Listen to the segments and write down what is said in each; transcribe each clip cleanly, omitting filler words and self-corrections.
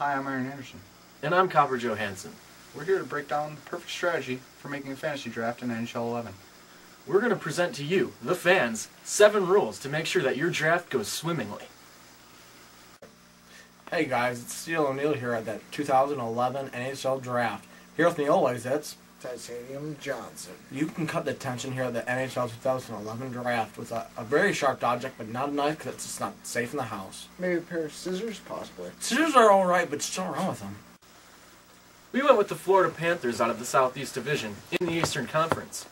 Hi, I'm Aaron Anderson. And I'm Copper Johansson. We're here to break down the perfect strategy for making a fantasy draft in NHL11. We're going to present to you, the fans, 7 rules to make sure that your draft goes swimmingly. Hey guys, it's Steel O'Neill here at that 2011 NHL Draft. Here with me always, it's Titanium Johnson. you can cut the tension here at the NHL 2011 Draft with a very sharp object, but not a knife because it's just not safe in the house. Maybe a pair of scissors, possibly. Scissors are alright, but still wrong with them. We went with the Florida Panthers out of the Southeast Division in the Eastern Conference.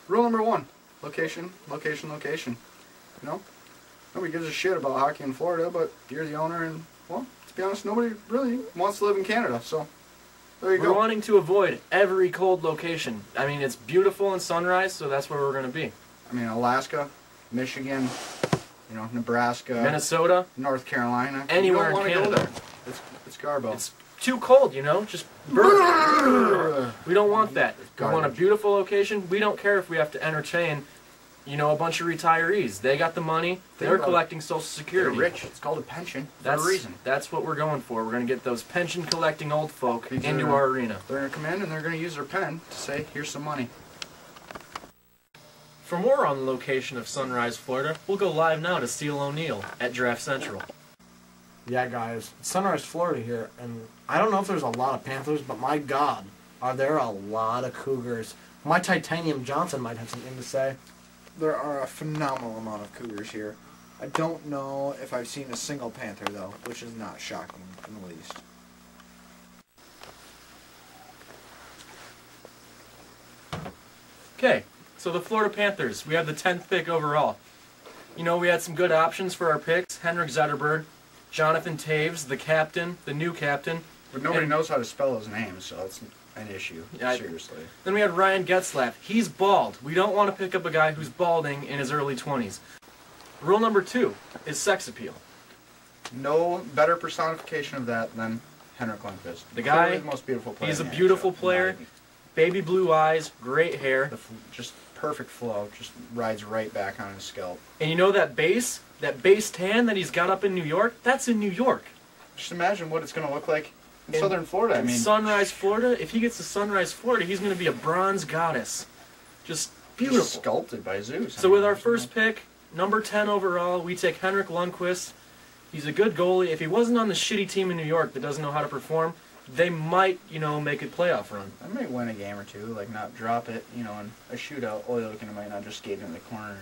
Rule number 1, location, location, location. You know, nobody gives a shit about hockey in Florida, but you're the owner and, well, to be honest, nobody really wants to live in Canada, so there you We're go. wanting to avoid every cold location. I mean, it's beautiful in Sunrise, so that's where we're going to be. I mean, Alaska, Michigan, you know, Nebraska, Minnesota, North Carolina. anywhere You don't in wanna go Canada. there. It's Garbo. It's too cold, you know? Just burn. We don't want that. We want a beautiful location. We don't care if we have to entertain, you know, a bunch of retirees. They got the money. They're collecting Social They're Security. rich. It's called a pension That's for a reason. That's what we're going for. We're going to get those pension-collecting old folk These into are- our arena. They're going to come in and they're going to use their pen to say, here's some money. For more on the location of Sunrise, Florida, we'll go live now to Steel O'Neill at Draft Central. Yeah guys, it's Sunrise, Florida here, and I don't know if there's a lot of Panthers, but my god, are there a lot of Cougars. My Titanium Johnson might have something to say. There are a phenomenal amount of Cougars here. I don't know if I've seen a single Panther, though, which is not shocking in the least. Okay, so the Florida Panthers, we have the 10th pick overall. You know, we had some good options for our picks. Henrik Zetterberg, Jonathan Taves, the captain, the new captain. But nobody And- knows how to spell his name, so it's an issue. Yeah, Seriously. Then we had Ryan Getzlaff. He's bald. We don't want to pick up a guy who's balding in his early 20s. Rule number 2 is sex appeal. No better personification of that than Henrik Lundqvist. The guy, Clearly the most beautiful player. he's a in the beautiful NHL. player. Baby blue eyes, great hair. Just perfect flow. Just rides right back on his scalp. And you know that base tan that he's got up in New York? That's in New York. Just imagine what it's going to look like in southern Florida. I In mean, Sunrise, Florida, if he gets to Sunrise, Florida, he's going to be a bronze goddess. Just beautiful. just sculpted by Zeus. So with our first pick, number 10 overall, we take Henrik Lundqvist. He's a good goalie. If he wasn't on the shitty team in New York that doesn't know how to perform, they might, you know, make a playoff run. I might win a game or two, like not drop it, you know, in a shootout. Oilkin might not just skate in the corner.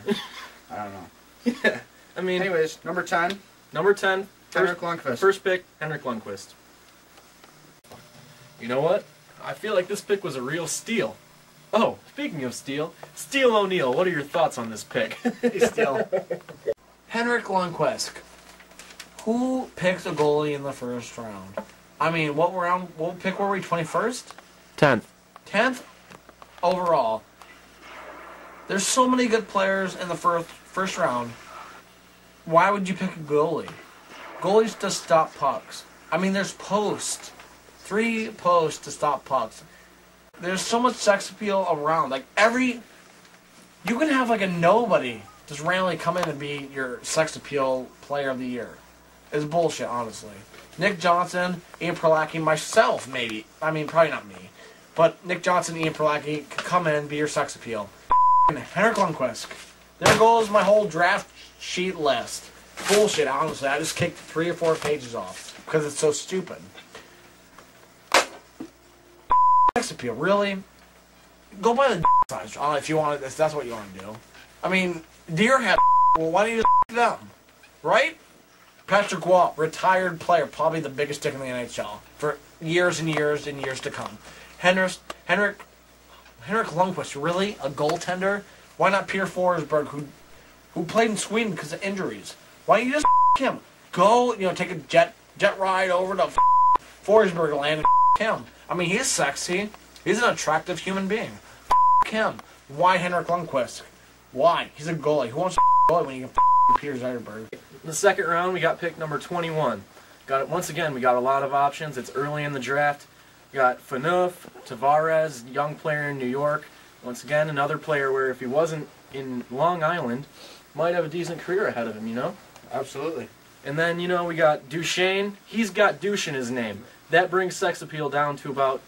I don't know. Yeah. I mean, Anyways, number 10, number 10, Henrik Lundqvist. first pick, Henrik Lundqvist. You know what? I feel like this pick was a real steal. Oh, speaking of steal, Steel O'Neill, what are your thoughts on this pick? Still. Henrik Lundqvist. Who picks a goalie in the first round? I mean, what pick were we, 21st? 10th. 10th overall. There's so many good players in the first round. Why would you pick a goalie? Goalies just stop pucks. I mean, there's posts. 3 posts to stop pucks. There's so much sex appeal around. Like, you can have like a nobody just randomly come in and be your sex appeal player of the year. It's bullshit, honestly. Nick Johnson, Ian Perlacki, myself, maybe. I mean, probably not me. But Nick Johnson, Ian Perlacki could come in and be your sex appeal. Henrik Lundqvist. There goes my whole draft sheet list. Bullshit, honestly. I just kicked 3 or 4 pages off because it's so stupid. Sex appeal, really? Go by the size if you want it. If that's what you want to do. I mean, deer have. Well, why don't you just them, right? Patrick Waugh, retired player, probably the biggest dick in the NHL for years and years and years to come. Henrik Lundqvist, really a goaltender? Why not Peter Forsberg, who played in Sweden because of injuries? Why don't you just him? Go, you know, take a jet ride over to Forsberg land and him. I mean, he's sexy. He's an attractive human being. Him. Why Henrik Lundqvist? Why? He's a goalie. Who wants to goalie when you can Peter Zetterberg? In the second round, we got pick number 21. Once again, we got a lot of options. It's early in the draft. We got Phaneuf, Tavares, young player in New York. Once again, another player where if he wasn't in Long Island, might have a decent career ahead of him, you know? Absolutely. And then, you know, we got Duchesne. He's got douche in his name. That brings sex appeal down to about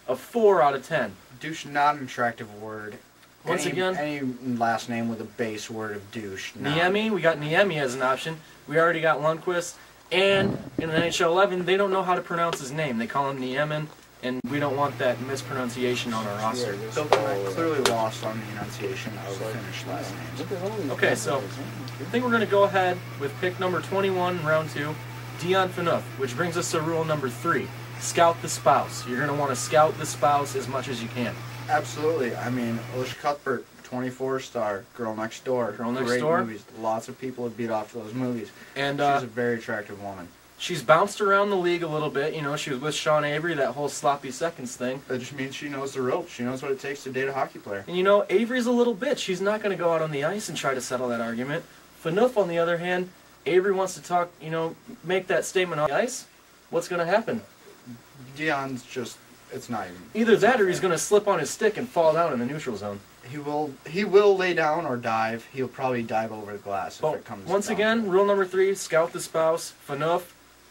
a 4 out of 10. Douche, not an attractive word. Once again, any last name with a base word of douche. Niemi, we got Niemi as an option. We already got Lundqvist. And in NHL11, they don't know how to pronounce his name. They call him Niemen, and we don't want that mispronunciation on our roster. I clearly lost on the enunciation of Finnish last names. Okay, so I think we're going to go ahead with pick number 21 in round 2, Dion Phaneuf, which brings us to rule number 3, scout the spouse. You're going to want to scout the spouse as much as you can. Absolutely. I mean, Alicia Cuthbert, 24-star, Girl Next Door. Girl Next Great Door. movies. Lots of people have beat off to those movies. And she's a very attractive woman. she's bounced around the league a little bit. You know, she was with Sean Avery, that whole sloppy seconds thing. That just means she knows the ropes. She knows what it takes to date a hockey player. And you know, Avery's a little bitch. She's not going to go out on the ice and try to settle that argument. Phaneuf, on the other hand, Avery wants to talk, you know, make that statement on the ice. What's going to happen? Dion's just, it's not even. Either that or he's going to slip on his stick and fall down in the neutral zone. He will lay down or dive. He'll probably dive over the glass if it comes Once down. again, rule number 3, scout the spouse. Phaneuf,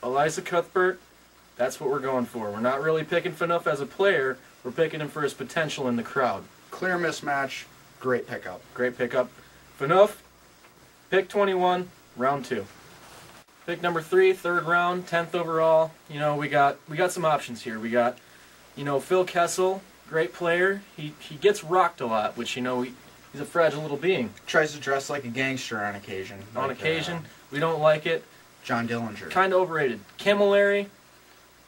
Eliza Cuthbert, that's what we're going for. We're not really picking Phaneuf as a player. We're picking him for his potential in the crowd. Clear mismatch. Great pickup. Great pickup. Phaneuf, pick 21, round 2. Pick number 3, 3rd round, 10th overall. You know, we got some options here. We got, you know, Phil Kessel, great player. He gets rocked a lot, which, you know, he's a fragile little being. Tries to dress like a gangster on occasion. On occasion, we don't like it. John Dillinger. Kind of overrated. Camilleri,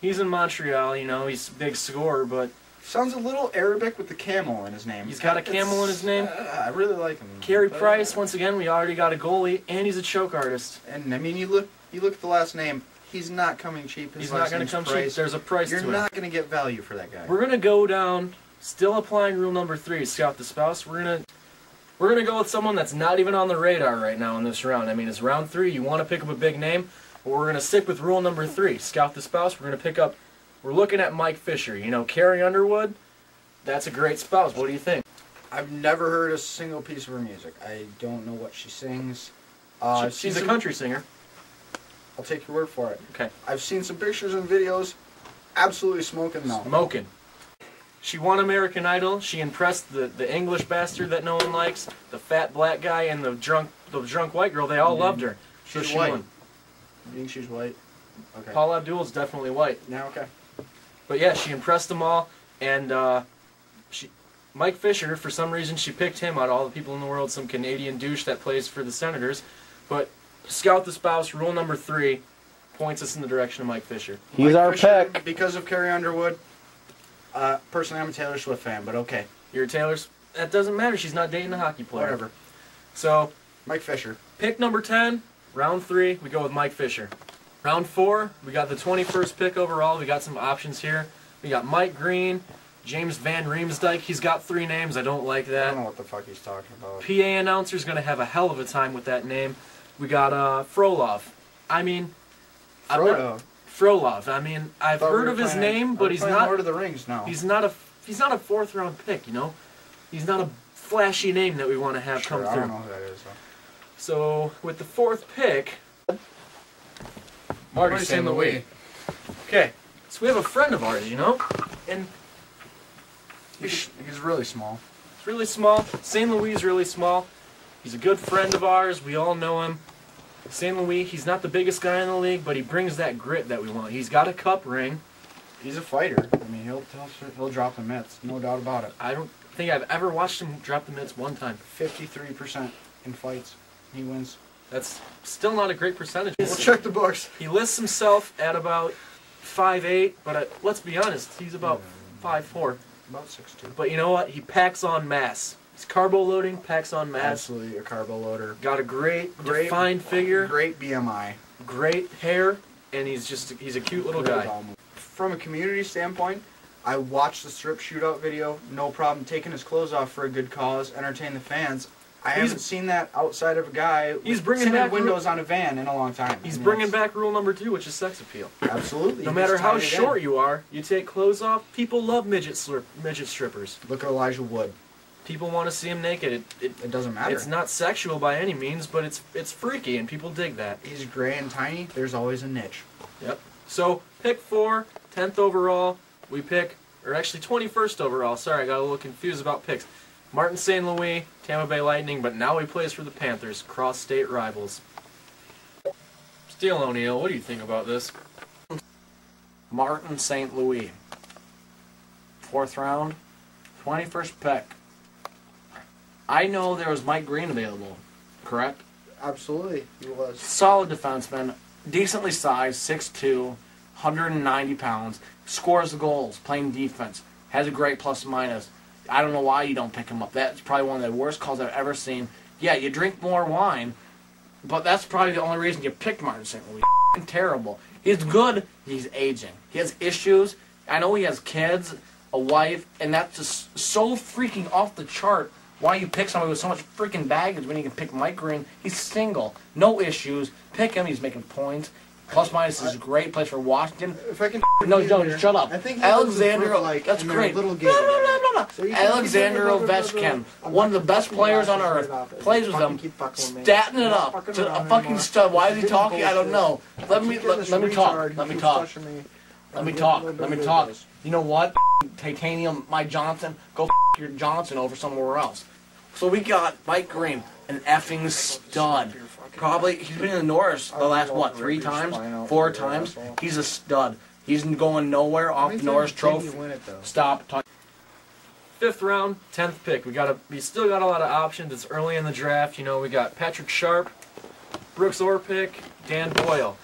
he's in Montreal, you know, he's a big scorer, but Sounds a little Arabic with the camel in his name. he's got a camel in his name. I really like him. Carey Price, once again, we already got a goalie, and he's a choke artist. And I mean, you look at the last name. He's not coming cheap. He's not going to come cheap. There's a price to it. You're not going to get value for that guy. We're going to go down, still applying rule number 3, scout the spouse. We're gonna go with someone that's not even on the radar right now in this round. I mean, it's round 3. You want to pick up a big name, but we're going to stick with rule number 3, scout the spouse. We're looking at Mike Fisher. You know, Carrie Underwood, that's a great spouse. What do you think? I've never heard a single piece of her music. I don't know what she sings. She's a country singer. I'll take your word for it. Okay. I've seen some pictures and videos. Absolutely smoking though. Smoking. She won American Idol. She impressed the English bastard that no one likes, the fat black guy, and the drunk white girl. They all loved her. So She's she white. won. You think she's white? Okay. Paul Abdul's definitely white. Yeah, okay. But yeah, she impressed them all, and Mike Fisher, for some reason, she picked him out of all the people in the world, some Canadian douche that plays for the Senators. But scout the spouse, rule number 3, points us in the direction of Mike Fisher. He's our pick. Because of Carrie Underwood. Personally, I'm a Taylor Swift fan, but okay. You're a Taylor's. That doesn't matter. She's not dating a hockey player. Whatever. So, Mike Fisher. pick number 10, round 3, we go with Mike Fisher. Round 4, we got the 21st pick overall. We got some options here. We got Mike Green, James Van Riemsdyk. He's got 3 names. I don't like I that. don't know what the fuck he's talking about. PA announcer's going to have a hell of a time with that name. We got Frolov. I mean, Frolov. I mean, I've heard of his name, but he's not. Lord of the Rings now. He's not a 4th round pick. You know, he's not a flashy name that we want to have come I through. don't know who that is though. So with the 4th pick, Marty St. Louis. Okay, so we have a friend of ours, you know, and He's really small. it's really small. St. Louis is really small. He's a good friend of ours. We all know him. St. Louis, he's not the biggest guy in the league, but he brings that grit that we want. He's got a cup ring. He's a fighter. I mean, he'll drop the mitts, no doubt about it. I don't think I've ever watched him drop the mitts one time. 53% in fights, he wins. That's still not a great percentage. We'll check the books. He lists himself at about 5'8", but let's be honest, he's about 5'4". About 6'2". But you know what? He packs on mass. He's carbo loading, packs on mass. Absolutely a carbo loader. Got a great defined figure, Great BMI. great hair, and he's a cute little guy. From a community standpoint, I watched the strip shootout video, no problem taking his clothes off for a good cause, entertain the fans. I haven't seen that outside of a guy He's with bringing tinted back windows on a van in a long time. He's I mean, bringing that's- back rule number 2, which is sex appeal. Absolutely. No He matter just how tied it in. short you are, you take clothes off. People love midget strippers. Look at Elijah Wood. People want to see him naked. It doesn't matter. It's not sexual by any means, but it's freaky, and people dig that. He's gray and tiny. There's always a niche. Yep. So, pick 4, 10th overall, we pick, or actually 21st overall, sorry, I got a little confused about picks. Martin St. Louis, Tampa Bay Lightning, but now he plays for the Panthers, cross-state rivals. Steele O'Neill, what do you think about this? Martin St. Louis. 4th round, 21st pick. I know there was Mike Green available, correct? Absolutely, he was. Solid defenseman, decently sized, 6'2", 190 pounds, scores the goals, playing defense, has a great plus minus. I don't know why you don't pick him up. That's probably one of the worst calls I've ever seen. Yeah, you drink more wine, but that's probably the only reason you picked Martin St. Louis. Terrible. He's good. He's aging. He has issues. I know he has kids, a wife, and that's just so freaking off the chart. Why you pick somebody with so much freaking baggage when you can pick Mike Green? He's single. No issues. Pick him. He's making points. Plus minus is a great place for Washington. If I can. No, shut up. I think Alexander, like, that's great. Little No. So you Alexander Ovechkin, one of the best players on earth, plays with them, statting it up to a fucking stud. Why is he talking? I don't know. Let me talk. Let me talk. You know what? Titanium, my Johnson, go your Johnson over somewhere else. So we got Mike Green, an effing stud. Probably, he's been in the Norris the last, 3 times? 4 times? He's a stud. He's going nowhere off the Norris Trophy. Stop talking. 5th round, 10th pick. We still got a lot of options. It's early in the draft. You know, we got Patrick Sharp, Brooks Orpik, Dan Boyle.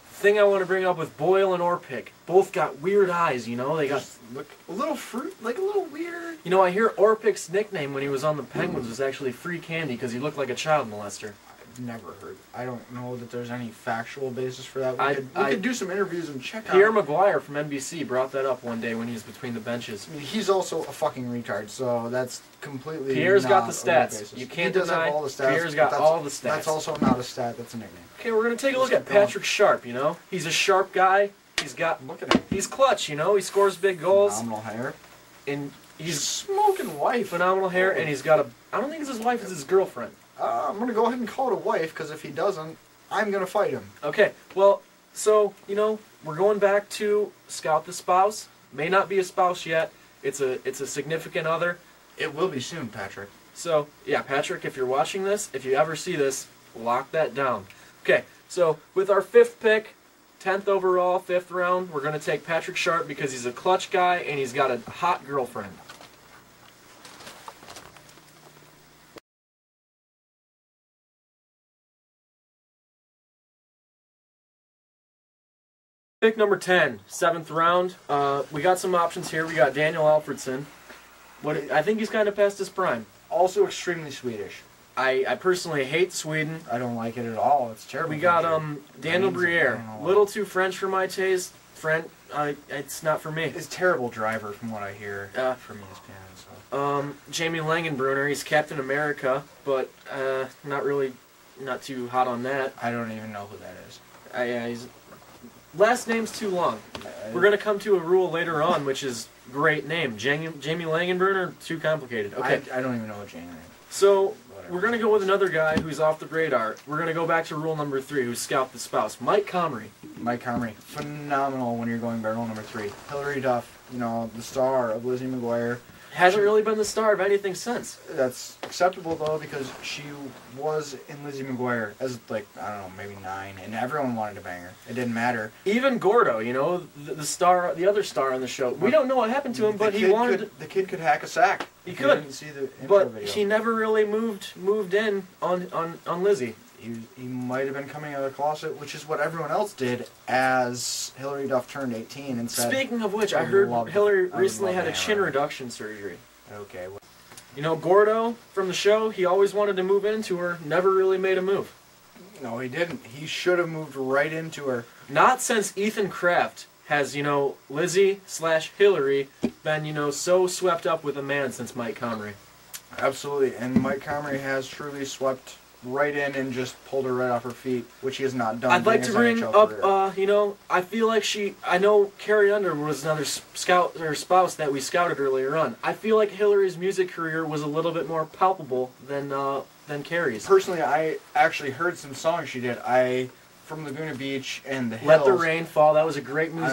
Thing I want to bring up with Boyle and Orpik, both got weird eyes, you know? They got Look a little like a little weird. You know, I hear Orpik's nickname when he was on the Penguins was actually Free Candy because he looked like a child molester. Never heard. I don't know that there's any factual basis for that. We could do some interviews and check Pierre out. Maguire from NBC brought that up one day when he was between the benches. I mean, he's also a fucking retard, so that's completely. Pierre's not got the a real stats. basis. You can't he does deny. have all the stats. Pierre's got all the stats. That's also not a stat. That's a nickname. Okay, we're gonna take a look at Patrick Sharp. You know, he's a sharp guy. Look at him. He's clutch. You know, he scores big goals. Phenomenal hair. And he's smoking wife. Phenomenal hair, and he's got a. I don't think it's his wife. It's his girlfriend. I'm gonna go ahead and call it a wife because if he doesn't, I'm gonna fight him. Okay, well, so you know, we're going back to scout the spouse. May not be a spouse yet. It's a significant other. It will be soon, Patrick. So yeah, Patrick, if you're watching this, if you ever see this, lock that down. Okay, so with our 5th pick, 10th overall, 5th round, we're gonna take Patrick Sharp because he's a clutch guy and he's got a hot girlfriend. Pick number 10, 7th round. We got some options here. We got Daniel Alfredsson. I think he's kind of past his prime. Also extremely Swedish. I personally hate Sweden. I don't like it at all. It's terrible. We got Daniel Briere. Little too French for my taste. It's not for me. It's a terrible driver from what I hear from ESPN. So. Jamie Langenbrunner. He's Captain America, but not too hot on that. I don't even know who that is. His last name's too long. We're gonna come to a rule later on, which is great name. Jamie Langenbrunner, too complicated. Okay. I don't even know what Jamie is. So we're gonna go with another guy who's off the radar. We're gonna go back to rule number 3, who's scout the spouse. Mike Comrie. Mike Comrie, phenomenal when you're going by rule number 3. Hillary Duff, you know, the star of Lizzie McGuire. Hasn't really been the star of anything since. That's acceptable though because she was in Lizzie McGuire as like I don't know maybe 9, and everyone wanted to bang her. It didn't matter. Even Gordo, you know, the other star on the show. We don't know what happened to him, but he wanted. The kid could hack a sack. He could. Didn't see the intro but video. he never really moved in on Lizzie. He might have been coming out of the closet, which is what everyone else did as Hillary Duff turned 18 and said... Speaking of which, I heard Hillary recently had a chin reduction surgery. Okay. Well, you know, Gordo from the show, he always wanted to move into her, never really made a move. no, he didn't. He should have moved right into her. Not since Ethan Kraft has, you know, Lizzie/Hillary been, you know, so swept up with a man since Mike Comrie. Absolutely, and Mike Comrie has truly swept right in and just pulled her right off her feet, which he has not done. I'd like to during bring his NHL career. up, I feel like I know Carrie Underwood was another scout or spouse that we scouted earlier on. I feel like Hillary's music career was a little bit more palpable than Carrie's. Personally, I actually heard some songs she did. From Laguna Beach and the Hills. Let the Rain Fall, that was a great music